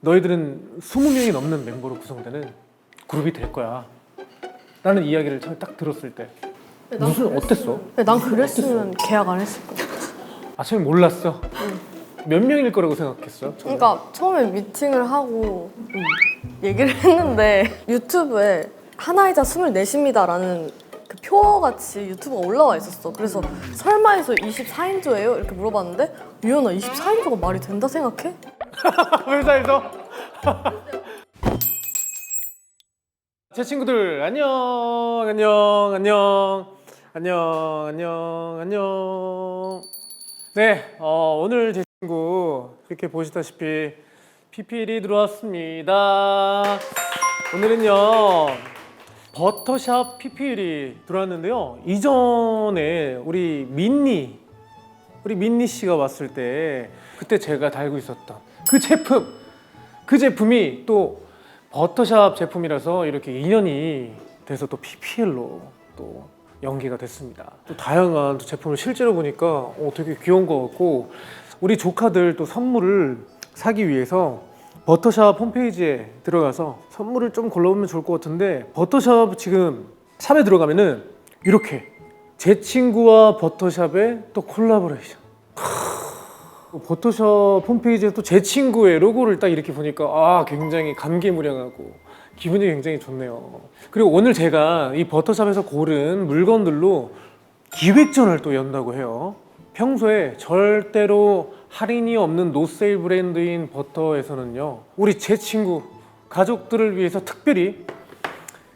너희들은 20명이 넘는 멤버로 구성되는 그룹이 될 거야 라는 이야기를 처음에 딱 들었을 때 무슨 어땠어? 난 그랬으면 계약 안 했을 거야. 아 처음에 몰랐어? 몇 명일 거라고 생각했어? 그러니까 처음에 미팅을 하고 얘기를 했는데 유튜브에 하나이자 24입니다라는 그 표어같이 유튜브가 올라와 있었어. 그래서 설마 해서 24인조예요? 이렇게 물어봤는데 유연아 24인조가 말이 된다 생각해? 회사에서? 제 친구들 안녕 안녕 안녕 안녕 안녕 안녕. 네 오늘 제 친구 이렇게 보시다시피 PPL이 들어왔습니다. 오늘은요 버터샵 PPL이 들어왔는데요. 이전에 우리 민니 씨가 왔을 때 그때 제가 달고 있었던 그 제품이 또 버터샵 제품이라서 이렇게 인연이 돼서 또 PPL로 또 연계가 됐습니다. 또 다양한 제품을 실제로 보니까 되게 귀여운 것 같고 우리 조카들 또 선물을 사기 위해서 버터샵 홈페이지에 들어가서 선물을 좀 골라보면 좋을 것 같은데 버터샵 지금 샵에 들어가면은 이렇게 제 친구와 버터샵의 또 콜라보레이션 버터샵 홈페이지에 또 제 친구의 로고를 딱 이렇게 보니까 굉장히 감개무량하고 기분이 굉장히 좋네요. 그리고 오늘 제가 이 버터샵에서 고른 물건들로 기획전을 또 연다고 해요. 평소에 절대로 할인이 없는 노세일 브랜드인 버터에서는요 우리 제 친구 가족들을 위해서 특별히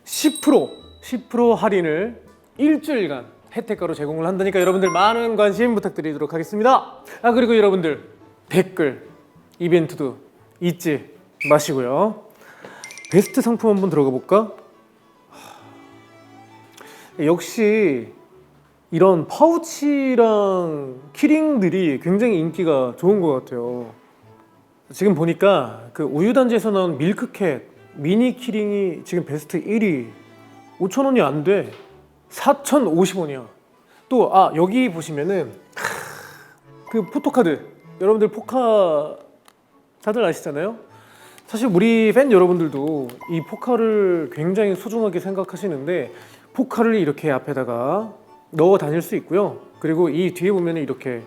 10% 할인을 일주일간 혜택가로 제공을 한다니까 여러분들 많은 관심 부탁드리도록 하겠습니다. 그리고 여러분들 댓글 이벤트도 잊지 마시고요. 베스트 상품 한번 들어가 볼까? 역시 이런 파우치랑 키링들이 굉장히 인기가 좋은 것 같아요. 지금 보니까 그 우유단지에서 나온 밀크캣 미니 키링이 지금 베스트 1위 5,000원이 안 돼. 4,050원이야. 또 여기 보시면은 그 포토카드 여러분들 포카 다들 아시잖아요. 사실 우리 팬 여러분들도 이 포카를 굉장히 소중하게 생각하시는데 포카를 이렇게 앞에다가 넣어 다닐 수 있고요. 그리고 이 뒤에 보면 이렇게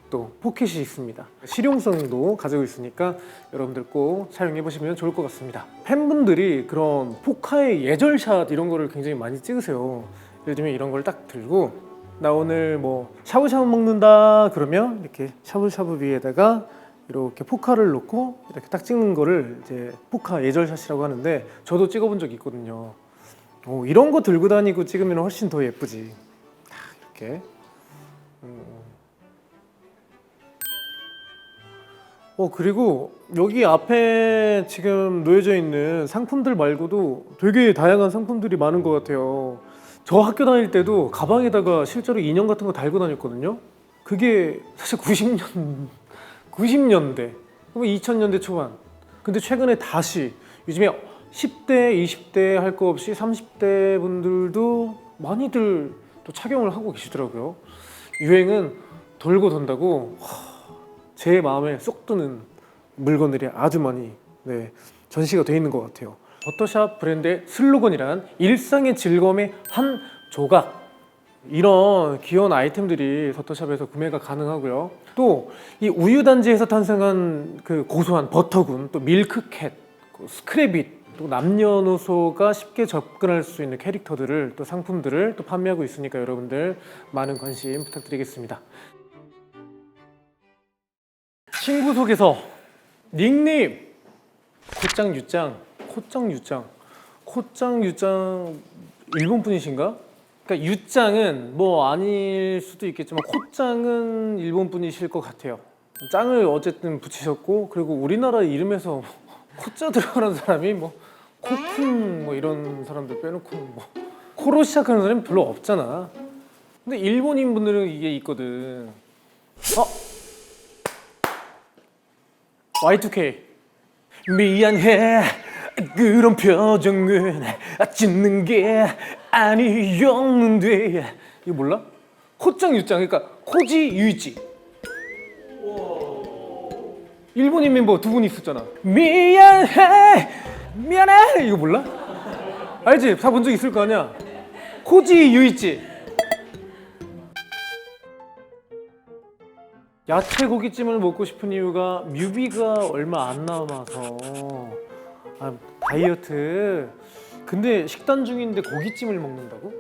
또 포켓이 있습니다. 실용성도 가지고 있으니까 여러분들 꼭 사용해 보시면 좋을 것 같습니다. 팬분들이 그런 포카의 예절샷 이런 거를 굉장히 많이 찍으세요. 예를 들면 이런 걸 딱 들고 나 오늘 뭐 샤브샤브 먹는다 그러면 이렇게 샤브샤브 위에다가 이렇게 포카를 놓고 이렇게 딱 찍는 거를 이제 포카 예절샷이라고 하는데 저도 찍어본 적이 있거든요. 이런 거 들고 다니고 찍으면 훨씬 더 예쁘지. 이렇게. 그리고 여기 앞에 지금 놓여져 있는 상품들 말고도 되게 다양한 상품들이 많은 것 같아요. 저 학교 다닐 때도 가방에다가 실제로 인형 같은 거 달고 다녔거든요. 그게 사실 90년대, 2000년대 초반. 근데 최근에 다시 요즘에 10대, 20대 할 거 없이 30대 분들도 많이들 또 착용을 하고 계시더라고요. 유행은 돌고 돈다고 제 마음에 쏙 드는 물건들이 아주 많이 전시가 되어 있는 것 같아요. 버터샵 브랜드의 슬로건이란 일상의 즐거움의 한 조각. 이런 귀여운 아이템들이 버터샵에서 구매가 가능하고요. 또 이 우유단지에서 탄생한 그 고소한 버터군, 또 밀크캣, 스크래빗, 또 남녀노소가 쉽게 접근할 수 있는 캐릭터들을 또 상품들을 또 판매하고 있으니까 여러분들 많은 관심 부탁드리겠습니다. 친구 소개서 닉네임 코짱유짱 일본 분이신가? 그러니까 유짱은 뭐 아닐 수도 있겠지만 코짱은 일본 분이실 것 같아요. 짱을 어쨌든 붙이셨고 그리고 우리나라 이름에서 코자 들어가는 사람이 뭐 코쿤 뭐 이런 사람들 빼놓고 뭐 코로 시작하는 사람이 별로 없잖아. 근데 일본인 분들은 이게 있거든. Y2K 미안해 그런 표정은 짓는 게 아니었는데 이거 몰라? 코짱 유짱 그러니까 코지 유이지 일본인 멤버 두 분 있었잖아. 미안해 미안해 이거 몰라? 알지? 다 본 적 있을 거 아니야. 코지 유이치. 야채 고깃찜을 먹고 싶은 이유가 뮤비가 얼마 안 남아서. 아, 다이어트. 근데 식단 중인데 고깃찜을 먹는다고?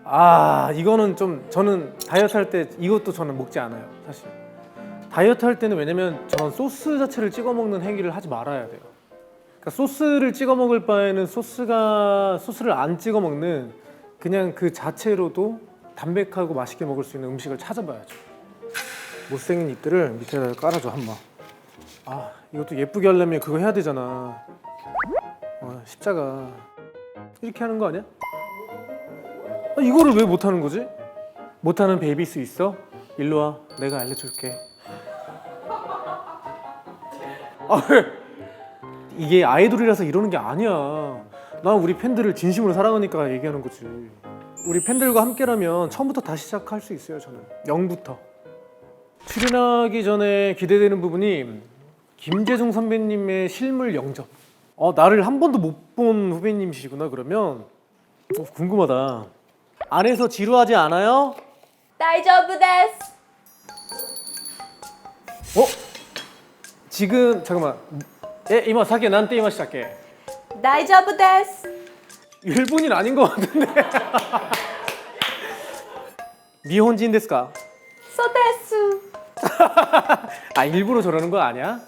아, 이거는 좀 저는 다이어트 할 때 이것도 저는 먹지 않아요, 사실. 다이어트 할 때는 왜냐면 저는 소스 자체를 찍어 먹는 행위를 하지 말아야 돼요. 그러니까 소스를 찍어 먹을 바에는 소스를 안 찍어 먹는 그냥 그 자체로도 담백하고 맛있게 먹을 수 있는 음식을 찾아봐야죠. 못생긴 잎들을 밑에다 깔아줘 한번. 아, 이것도 예쁘게 하려면 그거 해야 되잖아. 십자가 이렇게 하는 거 아니야? 아, 이거를 왜 못하는 거지? 못하는 베이비스 있어? 일로 와, 내가 알려줄게. 아, 왜? 이게 아이돌이라서 이러는 게 아니야. 난 우리 팬들을 진심으로 사랑하니까 얘기하는 거지. 우리 팬들과 함께라면 처음부터 다시 시작할 수 있어요. 저는 0부터. 출연하기 전에 기대되는 부분이 김재중 선배님의 실물 영접. 나를 한 번도 못 본 후배님이시구나. 그러면 궁금하다. 안에서 지루하지 않아요? 大丈夫です 지금 잠깐만. 이마 사케 난때 이마 시작해. 大丈夫です 일본인 아닌 것 같은데. 니혼진 데스까? そうです 아, 일부러 저러는 거 아니야?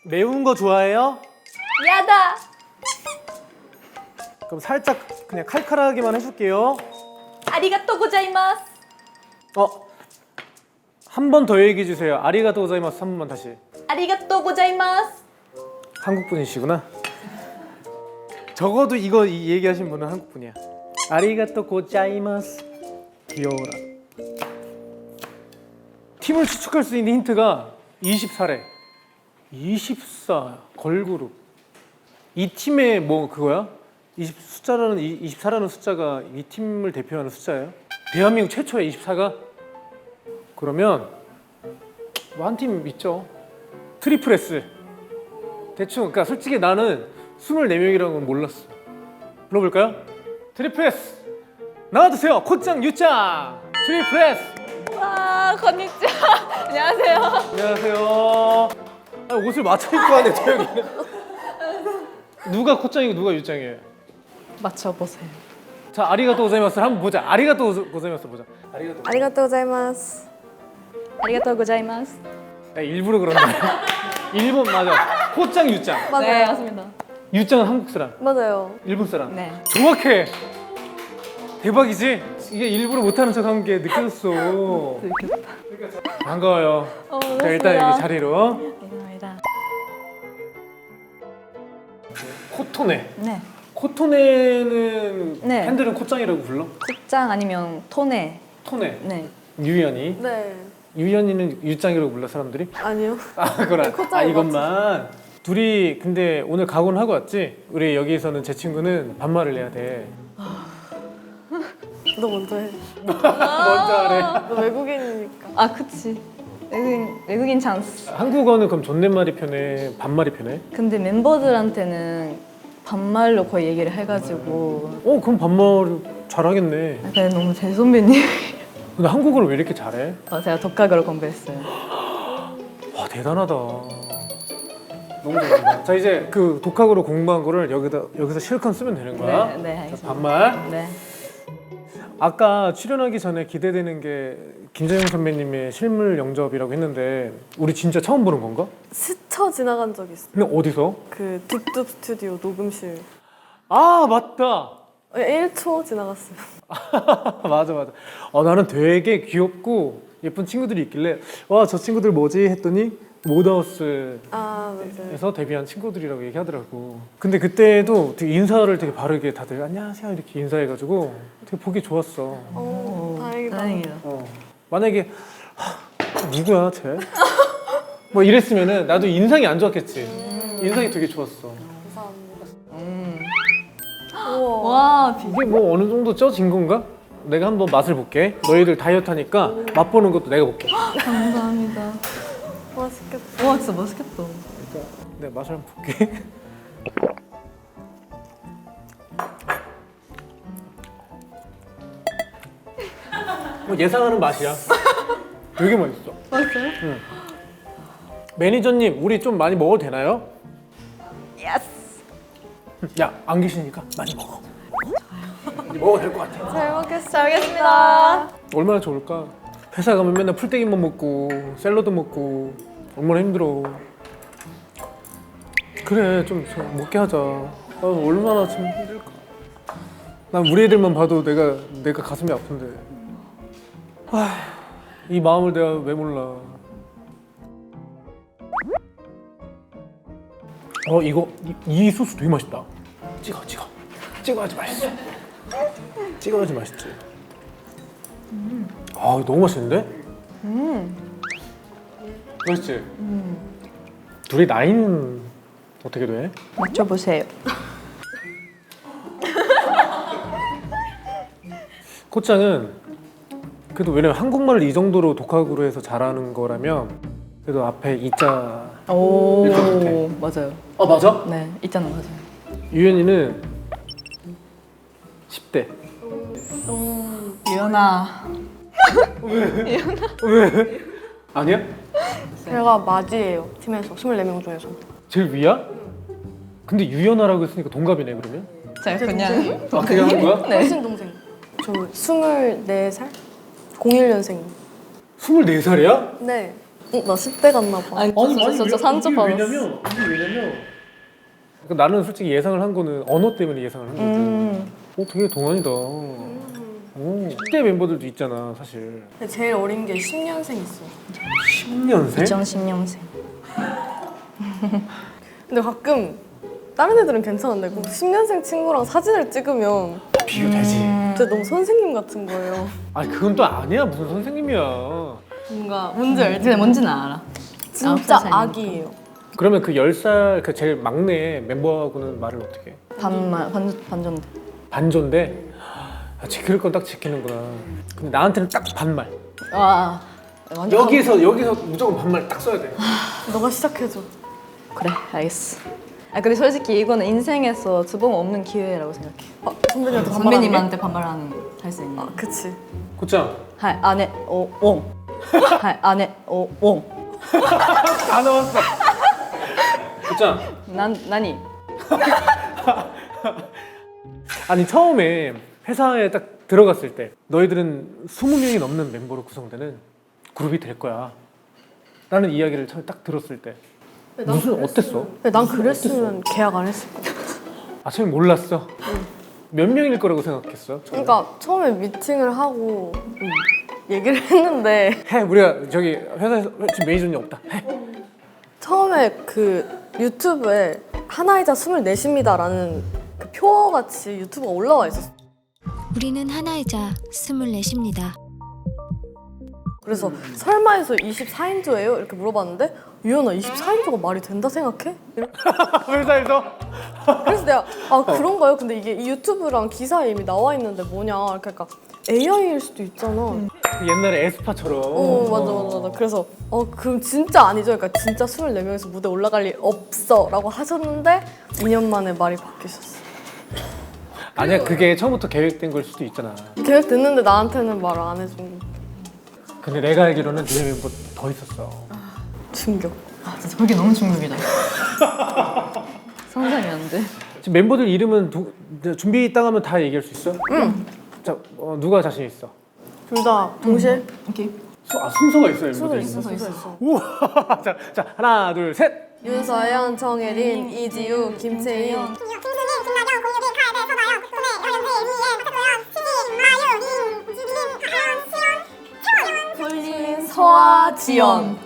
매운 거 좋아해요? やだ 그럼 살짝 그냥 칼칼하게만 해줄게요. ありがとうございます 한 번 더 얘기해 주세요. 아리가또 고자이마스 한 번만 다시. ありがとうございます 한국 분이시구나. 적어도 이거 얘기하신 분은 한국 분이야. 아리가또 고자이마스. 귀여워라. 팀을 추측할 수 있는 힌트가 24래. 24 걸그룹. 이 팀의 뭐 그거야? 24라는 숫자가 이 팀을 대표하는 숫자예요? 대한민국 최초의 24가? 그러면 뭐 한 팀 있죠. 트리플 S. 대충 그러니까 솔직히 나는 24명이라는 건 몰랐어. 불러볼까요? 트리플 S 나와주세요. 코짱 유짱 트리플 S. 와 건니치와 안녕하세요 안녕하세요. 아니, 옷을 맞춰 입고 하네 저 여기는. 누가 코짱이고 누가 유짱이에요? 맞춰보세요 자, 아리가또 고자이마스를 한번 보자. 아리가또 고자이마스 보자. 아리가또. 아리가또 고자이마스. ありがとうございます 야, 일부러 그런다. 일본 맞아. 코짱 유짱. 네 맞아요. 맞습니다 유짱은 한국 사람, 맞아요. 일본 사람. 네 정확해. 대박이지? 이게 일부러 못하는 척한 게 느껴졌어. 반가워요. 자, 일단 여기 자리로. 감사합니다 코토네. 네 코토네는 네. 팬들은 코짱이라고 불러? 콧장 아니면 토네 토네. 네 유연이. 네. 유연이는 유짱이라고 불러 사람들이? 아니요. 아, 그거라. 코짱이 이것만. 둘이 근데 오늘 각오는 하고 왔지? 우리 여기에서는 제 친구는 반말을 해야 돼. 너 먼저 해. 먼저 하래. 너 외국인이니까. 아 그치 외국인 찬스 한국어는 그럼 존댓말이 편해? 반말이 편해? 근데 멤버들한테는 반말로 거의 얘기를 해가지고 그럼 반말 잘하겠네. 그냥 너무 제 선배님 근데 한국어를 왜 이렇게 잘해? 제가 독학으로 공부했어요 와, 대단하다. 너무 잘한다. 자, 이제 그 독학으로 공부한 거를 여기서 실컷 쓰면 되는 거야. 네, 네, 자, 알겠습니다. 반말. 네 아까 출연하기 전에 기대되는 게 김재영 선배님의 실물 영접이라고 했는데 우리 진짜 처음 보는 건가? 스쳐 지나간 적 있어. 근데 어디서? 그 둡둡 스튜디오 녹음실. 아, 맞다. 1초 지나갔어요. 맞아. 나는 되게 귀엽고 예쁜 친구들이 있길래 와, 저 친구들 뭐지 했더니 모더하우스에서 아 맞아요. 데뷔한 친구들이라고 얘기하더라고. 근데 그때도 되게 인사를 되게 바르게 다들 안녕하세요 이렇게 인사해가지고 되게 보기 좋았어. 다행이다. 다행이다 만약에 누구야 쟤? 뭐 이랬으면은 나도 인상이 안 좋았겠지. 인상이 되게 좋았어. 감사합니다. 우와. 와 이게 뭐 어느 정도 쪄진 건가? 내가 한번 맛을 볼게. 너희들 다이어트 하니까 맛보는 것도 내가 볼게. 감사합니다 맛있겠다. 와 진짜 맛있겠다. 내가 맛을 한번 볼게. 뭐 예상하는 맛이야. 되게 맛있어. 맛있어요? 매니저님, 우리 좀 많이 먹어도 되나요? 예스. 야, 안 계시니까 많이 먹어. 이제 먹어도 될 것 같아. 잘 먹겠습니다. 잘 먹겠습니다. 얼마나 좋을까? 회사 가면 맨날 풀떼기만 먹고 샐러드 먹고 얼마나 힘들어. 그래, 좀 먹게 하자. 얼마나 좀 힘들까. 난 우리 애들만 봐도 내가 가슴이 아픈데. 이 마음을 내가 왜 몰라. 이 소스 되게 맛있다. 찍어야지 맛있어. 찍어야지 맛있지. 아, 너무 맛있는데? 맛있지? 둘이 나이는 어떻게 돼? 맞춰보세요. 코짱은 그래도 왜냐면 한국말을 이 정도로 독학으로 해서 잘하는 거라면 그래도 앞에 이자. 오 일것 같아. 맞아요. 맞아? 네 있잖아 맞아요. 유연이는 10대. 유연아. 왜? 아니야? 제가 맞이에요. 팀에서 24명 중에서. 제일 위야? 근데 유연아라고 했으니까 동갑이네 그러면? 제가 그냥 아, 그게 하는 거야? 네. 훨씬 동생. 저 24살? 01년생. 24살이야? 네. 나 10대 같나 봐. 아니 진짜 상처 받았어. 왜냐면 그러니까 나는 솔직히 예상을 한 거는 언어 때문에 예상을 한 거지. 되게 동안이다. 10대 멤버들도 있잖아 사실. 근데 제일 어린 게 10년생 있어. 10년생? 2010년생. 근데 가끔 다른 애들은 괜찮은데 꼭 10년생 친구랑 사진을 찍으면 비교되지. 진짜 너무 선생님 같은 거예요. 아니 그건 또 아니야. 무슨 선생님이야. 뭔가 뭔지 알지? 근데 뭔지는 알아. 진짜 9살 아기예요. 그러면 그 10살 그 제일 막내 멤버하고는 말을 어떻게 해? 반전대. 반전데? 지킬 건 딱 지키는구나. 근데 나한테는 딱 반말. 와 완전 여기서 무조건 반말 딱 써야 돼. 너가 시작해줘. 그래 알겠어. 근데 솔직히 이거는 인생에서 두 번 없는 기회라고 생각해. 선배님한테 선배님한테 반말하는 할 수 있는. 그치. 곧장 하이 안에 옹. 하이 안에 옹. 다 나왔어. 곧장. 나니. 아니 처음에 회사에 딱 들어갔을 때 너희들은 20명이 넘는 멤버로 구성되는 그룹이 될 거야 라는 이야기를 처음에 딱 들었을 때 무슨 어땠어? 근데 난 그랬으면 계약 안 했을 거야. 아 처음에 몰랐어? 몇 명일 거라고 생각했어? 그러니까 처음에 미팅을 하고 얘기를 했는데 해 우리가 저기 회사에서 지금 매니저님 없다 해. 처음에 그 유튜브에 하나이자 24입니다라는 그 표어같이 유튜브가 올라와 있었어. 우리는 하나이자 24입니다. 그래서 설마해서 24인조예요? 이렇게 물어봤는데 유연아 24인조가 말이 된다 생각해? 회사에서? 그래서 내가 그런가요? 근데 이게 이 유튜브랑 기사에 이미 나와 있는데 뭐냐 그러니까 AI일 수도 있잖아. 옛날에 에스파처럼 맞아. 그래서 그럼 진짜 아니죠? 그러니까 진짜 24명에서 무대 올라갈 일 없어 라고 하셨는데 2년 만에 말이 바뀌셨어. 아니야 그게 처음부터 계획된 걸 수도 있잖아. 계획됐는데 나한테는 말 안 해준 거. 근데 내가 알기로는 네 멤버 더 있었어. 충격. 진짜 그게 너무 충격이다. 상상이 안 돼. 지금 멤버들 이름은 준비 딱 하면 다 얘기할 수 있어? 응. 자, 누가 자신 있어? 둘 다 동시에? 오케이. 순서가 있어요. 순서 멤버들 있어, 이름은. 순서 있어. 우와. 자, 하나, 둘, 셋. 윤서연, 정혜린, 이지우, 김채인. 김승희, 김나경, 공유빈, 카에베, 서다영, 손혜, 연세, 리엔, 박태도연, 수진, 마유, 린, 주빈, 하연, 시연, 태원, 홀린, 서아, 지연.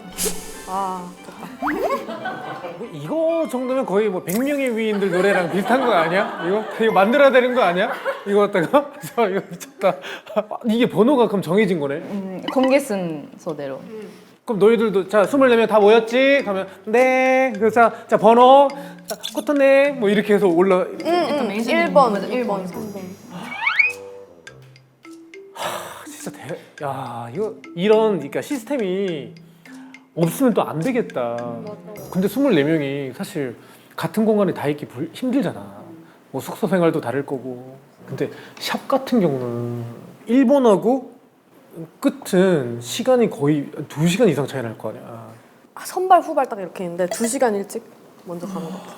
뭐 이거 정도면 거의 뭐 100명의 위인들 노래랑 비슷한 거 아니야? 이거 만들어야 되는 거 아니야? 이거 갖다가? 이거 미쳤다. 이게 번호가 그럼 정해진 거네? 공개 순서대로. 그럼 너희들도 자 24명 다 모였지? 가면 네. 그래서 자 번호 자, 코터네 뭐 이렇게 해서 올라. 1번, 1번, 3번. 진짜 야 이거 이런 그러니까 시스템이 없으면 또 안 되겠다. 근데 24명이 사실 같은 공간에 다 있기 힘들잖아. 뭐 숙소 생활도 다를 거고. 근데 샵 같은 경우는 일본하고 끝은 시간이 거의 2시간 이상 차이 날 거 아니야. 선발 후발 딱 이렇게 있는데 2시간 일찍 먼저 가는 것 같아.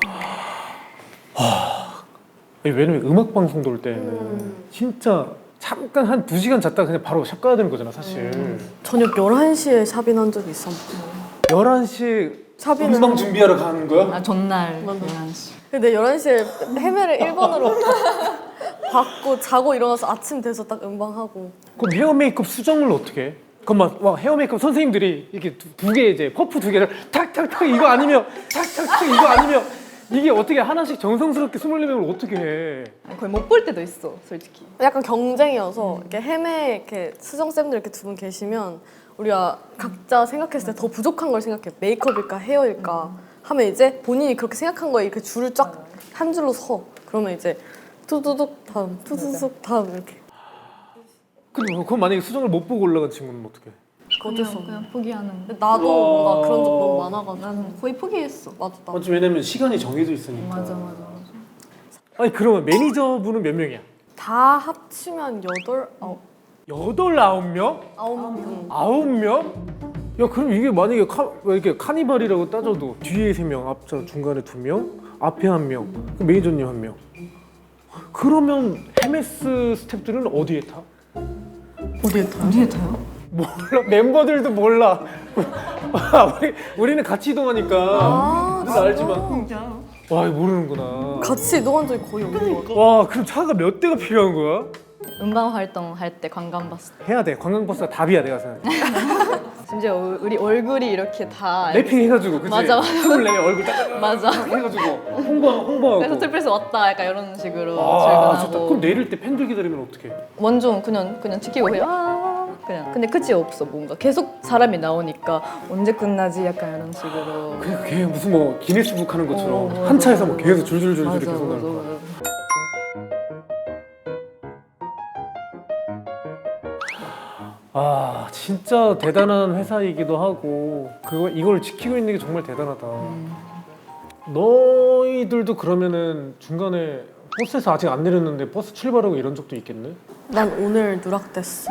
왜냐면 음악 방송 돌 때는 진짜 잠깐 한 2시간 잤다가 그냥 바로 샵 가야 되는 거잖아 사실. 저녁 11시에 샵인 한 적이 있어. 11시에 샵이는 음방 준비하러 가는 거야? 아 전날 맞아. 11시. 근데 11시에 헤매를 1번으로 받고 자고 일어나서 아침 돼서 딱 음방하고. 그럼 헤어 메이크업 수정을 어떻게 해? 그럼 막 헤어 메이크업 선생님들이 이렇게 두 개 이제 퍼프 2개를 탁탁탁 이거 아니면 탁탁탁 이거 아니면 이게 어떻게 하나씩 정성스럽게 24명을 어떻게 해? 거의 못 볼 때도 있어 솔직히. 약간 경쟁이어서 이렇게 헤매 이렇게 수정쌤들 이렇게 두 분 계시면 우리가 각자 생각했을 때 더 부족한 걸 생각해. 메이크업일까 헤어일까 하면 이제 본인이 그렇게 생각한 거에 이렇게 줄을 쫙 한 줄로 서. 그러면 이제 투두둑 다음 투두둑 다음 이렇게. 그럼 만약에 수정을 못 보고 올라간 친구는 어떻게 해? 어쩔 수 없네. 그냥 포기하는. 근데 나도 뭔가 그런 적 너무 많아가지고. 나는 거의 포기했어. 맞다. 맞지, 왜냐면 시간이 정해져 있으니까. 맞아. 아니 그러면 매니저분은 몇 명이야? 다 합치면 9명? 9명. 9명? 야 그럼 이게 만약에 이렇게 카니발이라고 따져도 뒤에 3명, 앞자 중간에 2명, 앞에 1명, 매니저님 1명. 그러면 헤메스 스태프들은 어디에 타? 어디에 타요? 몰라, 멤버들도 몰라. 우리는 같이 이동하니까 늘 알지만. 와 이거 모르는구나. 같이 이동한 적이 거의 없는 것 같아. 와 그럼 차가 몇 대가 필요한 거야? 음방 활동할 때 관광 봤을 때. 해야 돼. 관광버스가 답이야 내가 생각해. 심지어 우리 얼굴이 이렇게 다 래핑 해가지고 그치? 맞아. 24명 얼굴 딱 맞아. 해가지고 홍보하고. 그래서 트플에서 왔다 약간 이런 식으로 아 좋다. 출근하고. 그럼 내릴 때 팬들 기다리면 어떡해? 완전 그냥 지키고 해요. 그냥 근데 끝이 없어. 뭔가 계속 사람이 나오니까 언제 끝나지 약간 이런 식으로. 그게 무슨 뭐 기네스북 하는 것처럼 맞아. 한 차에서 뭐 계속 줄줄줄줄 맞아, 계속 나올 맞아, 거야. 맞아. 아 진짜 대단한 회사이기도 하고 이걸 지키고 있는 게 정말 대단하다. 너희들도 그러면은 중간에 버스에서 아직 안 내렸는데 버스 출발하고 이런 적도 있겠네? 난 오늘 누락됐어.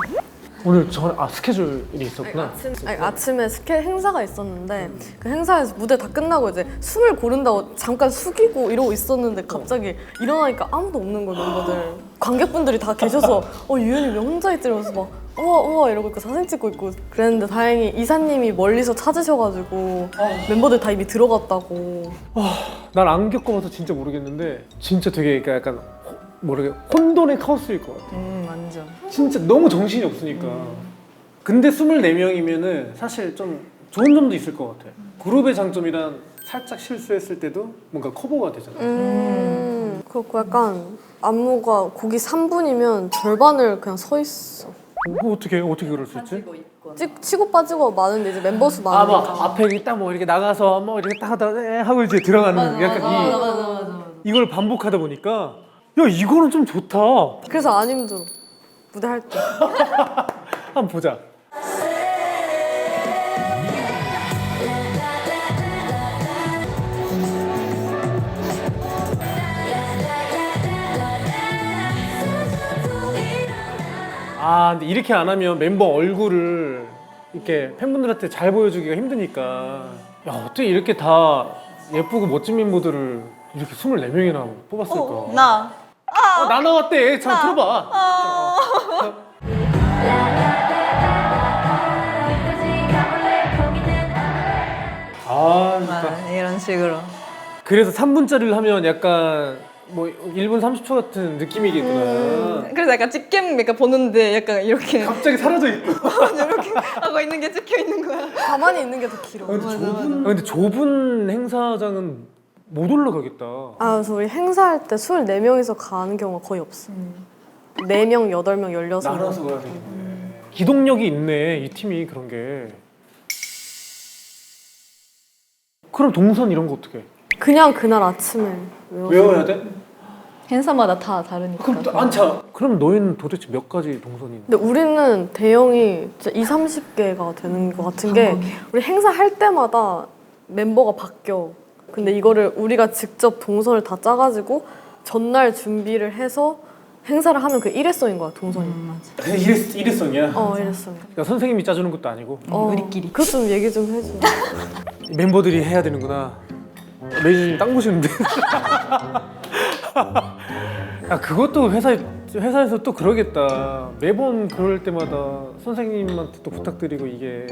오늘 스케줄이 있었구나. 아침에 행사가 있었는데 그 행사에서 무대 다 끝나고 이제 숨을 고른다고 잠깐 숙이고 이러고 있었는데 갑자기 일어나니까 아무도 없는 거야 멤버들. 관객분들이 다 계셔서 유연이 왜 혼자 있지 이러면서 막 우와 이러고 있고 사진 찍고 있고 그랬는데 다행히 이사님이 멀리서 찾으셔가지고 멤버들 다 이미 들어갔다고. 난 안 겪어봐서 진짜 모르겠는데 진짜 되게 약간 혼돈의 카오스일 것 같아. 완전. 진짜 너무 정신이 없으니까. 근데 24명이면은 사실 좀 좋은 점도 있을 것 같아. 그룹의 장점이란 살짝 실수했을 때도 뭔가 커버가 되잖아. 그렇고 약간 안무가 곡이 3분이면 절반을 그냥 서 있어. 어떻게 그럴 수 있지? 치고 빠지고 많은데 이제 멤버 수 막 많으니까. 앞에 딱 뭐 이렇게 나가서 뭐 이렇게 딱 하다 하고 이제 들어가는 약간 이걸 반복하다 보니까 야 이거는 좀 좋다. 그래서 안 힘들어 무대 할 때. 한번 보자. 근데 이렇게 안 하면 member 얼굴을 이렇게 팬분들한테 잘 보여주기가 힘드니까 야 어떻게 이렇게 다 예쁘고 멋진 멤버들을 이렇게 24명이나 뽑았을까? 나. 나 나왔대. 자 들어봐. 진짜. 이런 식으로. 그래서 3분짜리를 하면 약간 뭐 1분 30초 같은 느낌이겠구나. 그래서 약간 집겜 약간 보는데 약간 이렇게 갑자기 사라져 있고. 이렇게 하고 있는 게 찍혀 있는 거야. 가만히 있는 게 더 길어. 근데 좁은 행사장은 못 올라가겠다. 그래서 우리 행사할 때 24명이서 가는 경우가 거의 없어. 4명, 8명, 16명. 나눠서 가야 되겠네. 기동력이 있네 이 팀이 그런 게. 그럼 동선 이런 거 어떻게 해? 그냥 그날 아침에 외워야 돼? 행사마다 다 다르니까. 그럼 또 안차. 그럼 너희는 도대체 몇 가지 동선이? 근데 우리는 대형이 진짜 30개가 되는 것 같은 게 우리 행사 할 때마다 멤버가 바뀌어. 근데 이거를 우리가 직접 동선을 다 짜가지고 전날 준비를 해서 행사를 하면 그 일회성인 거야, 동선이. 일회성이야. 일회성. 그러니까 선생님이 짜주는 것도 아니고 우리끼리. 그것 좀 얘기 좀 해줘. 멤버들이 해야 되는구나. 매니저님 땅 보시는데. 아 그것도 회사에서 또 그러겠다. 매번 그럴 때마다 선생님한테 또 부탁드리고 이게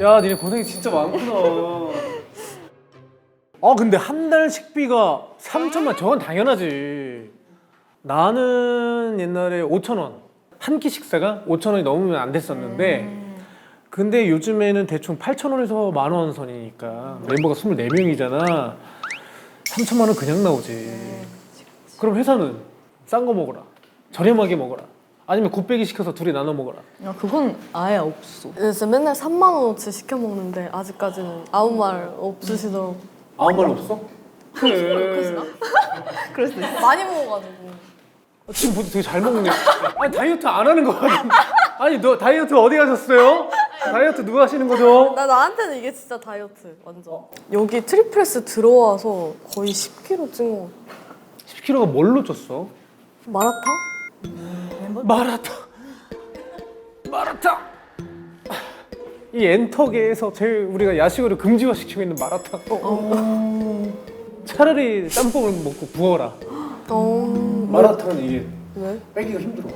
야 니네 고생이 진짜 많구나. 근데 한 달 식비가 3천만. 저건 당연하지. 나는 옛날에 5,000원 한 끼 식사가 5,000원이 넘으면 안 됐었는데 근데 요즘에는 대충 8,000원에서 10,000원 선이니까 멤버가 24명이잖아. 3천만 원 그냥 나오지. 그럼 회사는 싼 거 먹어라, 저렴하게 먹어라, 아니면 곱빼기 시켜서 둘이 나눠 먹어라. 야, 그건 아예 없어. 그래서 맨날 3만 원어치 시켜 먹는데 아직까지는 아무 말 없으시더라고. 아무 말 없어? 그래. 그럴 수 있어. 많이 먹어가지고. 지금 보니까 되게 잘 먹네. 아니 다이어트 안 하는 거 같은데. 아니 너 다이어트 어디 가셨어요? 다이어트 누가 하시는 거죠? 나한테는 이게 진짜 다이어트 완전. 여기 트리플스 들어와서 거의 10kg 찐 거. 10kg가 뭘로 쪘어? 마라탕? 마라탕. 이 엔터계에서 제일 우리가 야식으로 금지화시키고 있는 마라탕. 차라리 짬뽕을 먹고 부어라. 마라탕은 이게 왜? 빼기가 힘들어.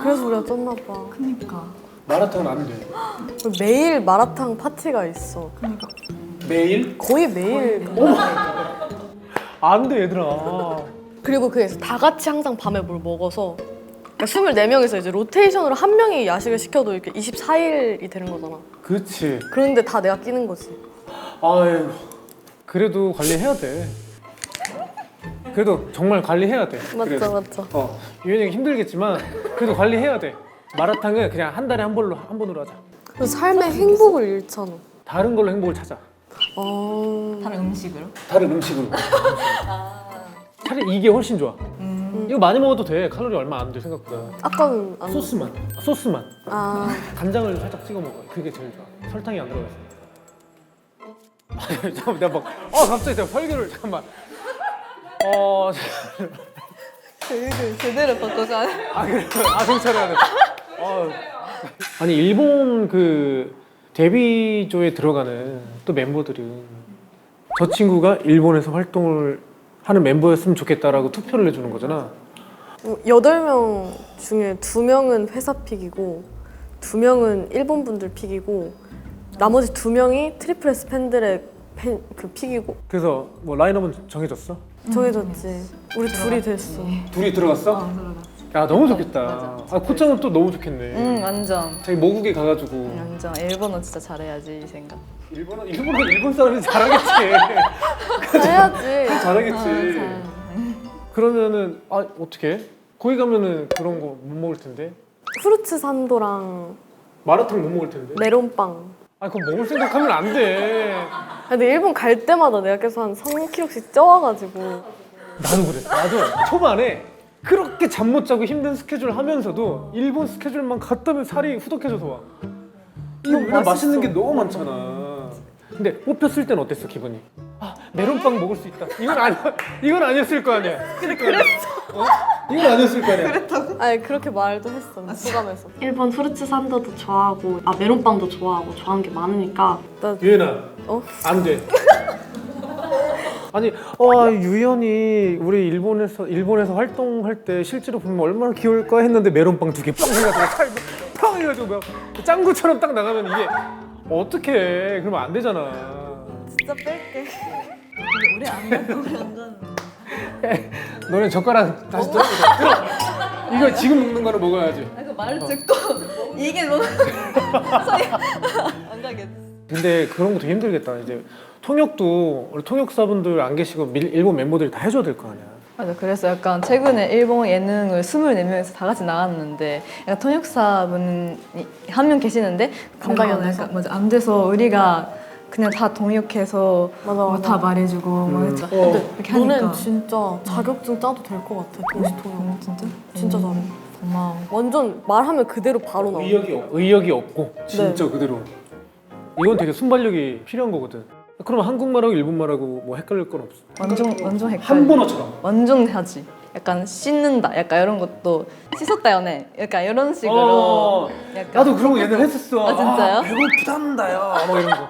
그래서 우리가 쪘나 봐. 그니까. 마라탕은 안 돼. 매일 마라탕 파티가 있어. 매일? 거의 매일. 안 돼 얘들아. 그리고 그래서 다 같이 항상 밤에 뭘 먹어서 그러니까 24명에서 이제 로테이션으로 한 명이 야식을 시켜도 이렇게 24일이 되는 거잖아. 그렇지. 그런데 다 내가 끼는 거지. 아유, 그래도 관리해야 돼. 그래도 정말 관리해야 돼. 그래도. 맞죠. 유연이 힘들겠지만 그래도 관리해야 돼. 마라탕은 그냥 한 달에 한 번으로 하자. 그래서 삶의 행복을 잃잖아. 다른 걸로 행복을 찾아. 다른 음식으로? 다른 음식으로. 차라리 이게 훨씬 좋아. 이거 많이 먹어도 돼. 칼로리 얼마 안 돼 생각보다. 아까는 안. 소스만. 아, 간장을 살짝 찍어 먹어. 그게 제일 좋아. 설탕이 안 들어가서. 잠깐만 내가 막 갑자기 내가 설교를 잠깐만. 제대로 바꿔가. 그래. 정찰해야 돼. 아니 일본 그 데뷔조에 들어가는 또 멤버들은 저 친구가 일본에서 활동을 하는 멤버였으면 좋겠다라고 투표를 해주는 거잖아. 8명 중에 2명은 회사 픽이고 2명은 일본 분들 픽이고 나머지 2명이 트리플 S 팬들의 그 픽이고. 그래서 뭐 라인업은 정해졌어? 정해졌지. 우리 둘이 됐어. 둘이 들어갔어? 야 너무 좋겠다. 코짱은 또 너무 좋겠네. 완전. 자기 모국에 가가지고. 완전. 일본어 진짜 잘해야지 이 생각. 일본 사람이 잘하겠지. 해야지. 잘하겠지. 그러면은 어떻게? 거기 가면은 그런 거 못 먹을 텐데. 후르츠 산도랑 마라탕 못 먹을 텐데. 메론빵. 그거 먹을 생각하면 안 돼. 근데 일본 갈 때마다 내가 계속 한 3kg씩 쪄와가지고. 나도 그랬어. 나도 초반에 그렇게 잠 못 자고 힘든 스케줄 하면서도 일본 스케줄만 갔다면 살이 후덕해져서 와. 이거 맛있는 게 너무 많잖아. 근데 뽑혔을 땐 어땠어 기분이? 메론빵 먹을 수 있다. 이건 아니었을 거 아니야. 그랬어. 이건 아니었을 거 아니야. 아니 그렇게 말도 했어. 소감에서. 일본 후르츠 산도도 좋아하고 메론빵도 좋아하고 좋아하는 게 많으니까 유연아. 안 돼. 아니 유연이 우리 일본에서 활동할 때 실제로 보면 얼마나 귀여울까 했는데 메론빵 2개 빵 해가지고 살고 팡 해가지고 막 짱구처럼 딱 나가면 이게 어떡해. 그러면 안 되잖아. 진짜 뺄게. 우리 안 가는. 너네 젓가락 다시 들어. 이거 지금 먹는 거를 먹어야지. 그 말을 듣고 이게 너무 소리 안 가겠어. 근데 그런 것도 힘들겠다. 이제 통역도 우리 통역사분들 안 계시고 일본 멤버들이 다 해줘야 될 거 아니야. 맞아. 그래서 약간 최근에 일본 예능을 24명에서 다 같이 나왔는데 약간 통역사분이 한 명 계시는데 감당이 안 돼서. 맞아. 안 돼서 우리가 그냥 다 동역해서 맞아, 뭐 맞아. 다 말해주고 막 이렇게 근데 하니까. 너는 진짜 자격증 따도 될 것 같아. 동시 통역. 진짜? 진짜 잘해. 고마워. 완전 말하면 그대로 바로 나와. 의욕이 없고 진짜 그대로. 이건 되게 순발력이 필요한 거거든. 그럼 한국말하고 일본말하고 뭐 헷갈릴 건 없어. 완전 헷갈려. 한 번어처럼. 완전 하지. 약간 씻는다. 약간 이런 것도 씻었다 연애. 약간 이런 식으로. 약간 나도 그런 거 옛날에 했었어. 아, 진짜요? 배고프단다요. 막 이런 거.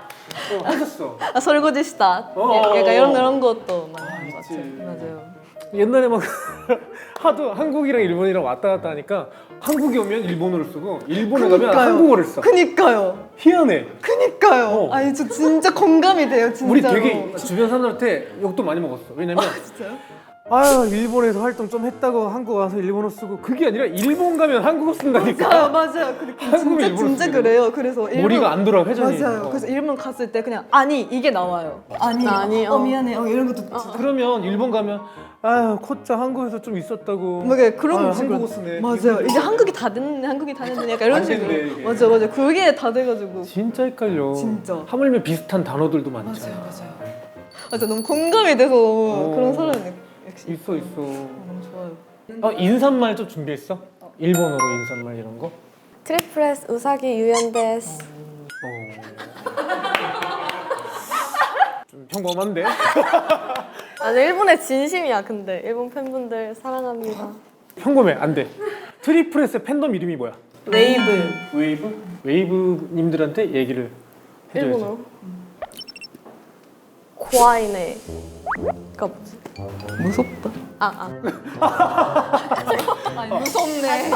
했었어. 아, 설거지 시다. 약간 이런 것도 많이 하는 것 있지. 같아요. 맞아요. 옛날에 막 하도 한국이랑 일본이랑 왔다 갔다 하니까 한국에 오면 일본어를 쓰고 일본에 가면 그니까요. 한국어를 써. 그니까요. 희한해. 그니까요. 어. 아니 저 진짜 공감이 돼요. 진짜로. 우리 되게 주변 사람들한테 욕도 많이 먹었어. 왜냐면 진짜요? 아유 일본에서 활동 좀 했다고 한국 와서 일본어 쓰고 그게 아니라 일본 가면 한국어 쓴다니까. 맞아요. 근데 한국은 진짜 일본어 쓰거든. 그래요. 그래서 일본 머리가 안 돌아 회전이. 맞아요. 그래서 일본 갔을 때 그냥 아니 이게 나와요. 아니 미안해. 이런 것도 그러면 일본 가면 아유 코짜 한국에서 좀 있었다고. 뭐 그런 아유, 거 한국어 쓰네. 맞아요. 이제 한국이 다 됐네. 약간 이런 안 식으로. 된대, 이게. 맞아. 그게 다 돼가지고. 진짜 헷갈려. 진짜. 하물며 비슷한 단어들도 많잖아. 맞아. 너무 공감이 돼서 그런 사람이 역시 있어. 너무 좋아요. 인사말 좀 준비했어? 일본어로 인사말 이런 거? 트리플 S 우사기 유연데스. 좀 평범한데? 아니 일본의 진심이야. 근데 일본 팬분들 사랑합니다. 평범해 안 돼. 트리플 S 팬덤 이름이 뭐야? 웨이브. 웨이브님들한테 얘기를 해줘야지. 일본어. 고아이네. 가 뭐지? 무섭다. 아니 무섭네.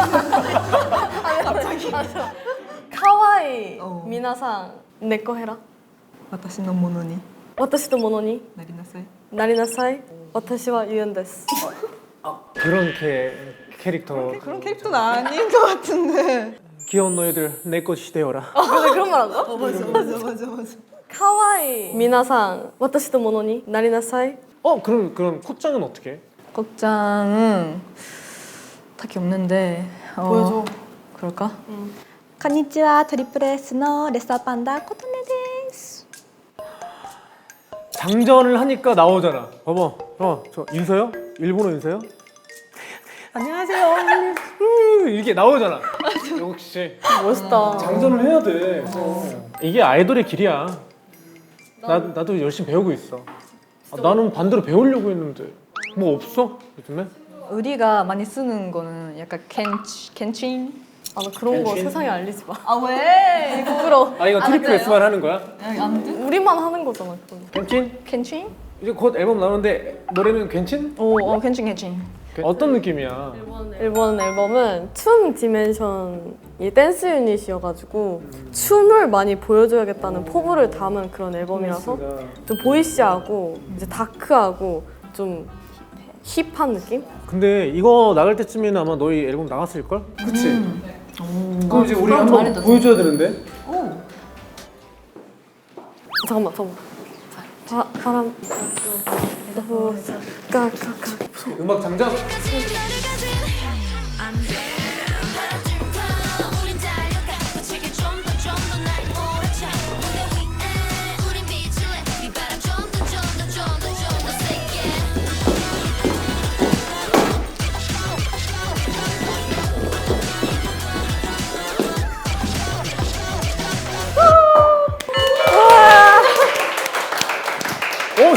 카와이 어. 미나상 내꺼 해라. 私のものに私のものになりなさい. なりなさい。私はユンです. 그런 캐릭터. 그런 캐릭터는 아닌 것 같은데. 귀여운 너희들 내 것이 되어라. 근데 그런 말 한다? 맞아. 카와이 미나상 私のものになりなさい. 그럼 콧장은 어떻게 해? 곡장은 딱히 없는데. 보여줘. 그럴까? こんにちは、トリプルSのレッサーパンダ琴音です. 장전을 하니까 나오잖아. 봐봐. 저 인서요? 일본어 인서요? 안녕하세요. 이게 나오잖아. 역시 멋있다. 장전을 해야 돼. 이게 아이돌의 길이야. 나도 열심히 배우고 있어. 나는 반대로 배우려고 했는데 뭐 없어? 요즘에? 우리가 많이 쓰는 거는 약간 켄친. 아, 나 그런 거 세상에 알리지 마. 아 왜? 부끄러워. 이거 트리플 S만 하는 거야? 안 돼? 우리만 하는 거잖아. 그건. 괜찮? 켄친? 이제 곧 앨범 나오는데 노래는 괜찮? 켄친. 어떤 느낌이야? 일본 앨범은 춤 디멘션이 댄스 유닛이어가지고 춤을 많이 보여줘야겠다는 포부를 담은 그런 앨범이라서 좀 보이시하고 이제 다크하고 좀 힙한 느낌? 근데 이거 나갈 때쯤에는 아마 너희 앨범 나갔을걸? 그치? 그럼 이제 우리 한번 보여줘야 되는데? 잠깐만. 바람. 음악 장작?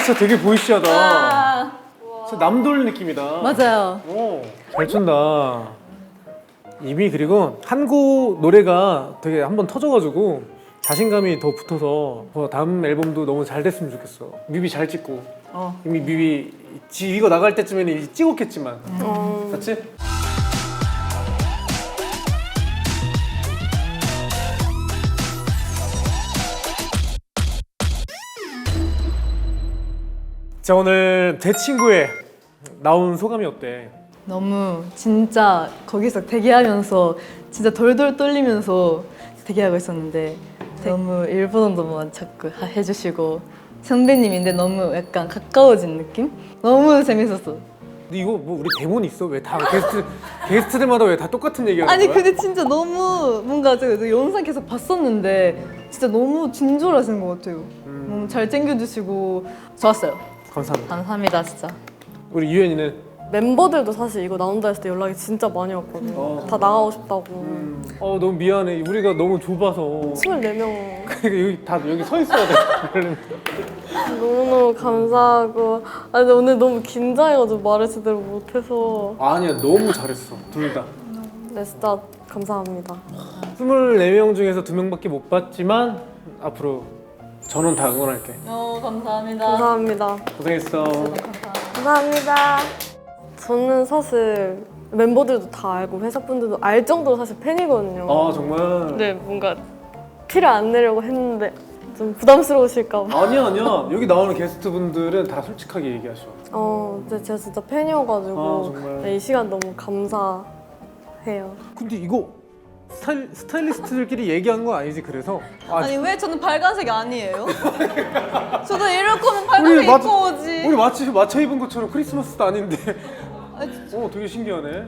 진짜 되게 보이시하다. 진짜 남돌 느낌이다. 맞아요. 잘 춘다. 이미 그리고 한국 노래가 되게 한번 터져가지고 자신감이 더 붙어서 다음 앨범도 너무 잘 됐으면 좋겠어. 뮤비 잘 찍고. 이미 뮤비 이거 나갈 때쯤에는 이제 찍었겠지만. 맞지? 자, 오늘 제 친구에 나온 소감이 어때? 너무 진짜 거기서 대기하면서 진짜 돌돌 떨리면서 대기하고 있었는데 너무 일본어도 자꾸 해주시고 선배님인데 너무 약간 가까워진 느낌? 너무 재밌었어. 근데 이거 뭐 우리 대본 있어? 왜 다 게스트들마다 왜 다 똑같은 얘기하는 아니 거야? 근데 진짜 너무 뭔가 제가 영상 계속 봤었는데 진짜 너무 친절하신 것 같아요. 너무 잘 챙겨주시고 좋았어요. 감사합니다. 감사합니다 진짜. 우리 유연이는 멤버들도 사실 이거 나온다 했을 때 연락이 진짜 많이 왔거든요. 다 나가고 싶다고. 너무 미안해. 우리가 너무 좁아서 24명 여기 다 여기 서 있어야 돼. 그러려면. 너무너무 감사하고 근데 오늘 너무 긴장해가지고 말을 제대로 못해서 아니야, 너무 잘했어. 둘 다. 네 진짜 감사합니다. 24명 중에서 2명밖에 못 봤지만 앞으로 전원 다 응원할게. 감사합니다. 감사합니다. 고생했어. 감사합니다. 저는 사실 멤버들도 다 알고 회사분들도 알 정도로 사실 팬이거든요. 아 정말. 네, 뭔가 티를 안 내려고 했는데 좀 부담스러우실까 봐. 아니야. 여기 나오는 게스트분들은 다 솔직하게 얘기하셔. 근데 제가 진짜 팬이어가지고 아, 정말. 네, 이 시간 너무 감사해요. 근데 이거 스타일리스트들끼리 얘기한 거 아니지? 그래서 아니 왜 저는 빨간색이 아니에요? 저도 이럴 거면 빨간색 맞- 입고 오지. 우리 마치 맞춰 입은 것처럼 크리스마스도 아닌데. 되게 신기하네.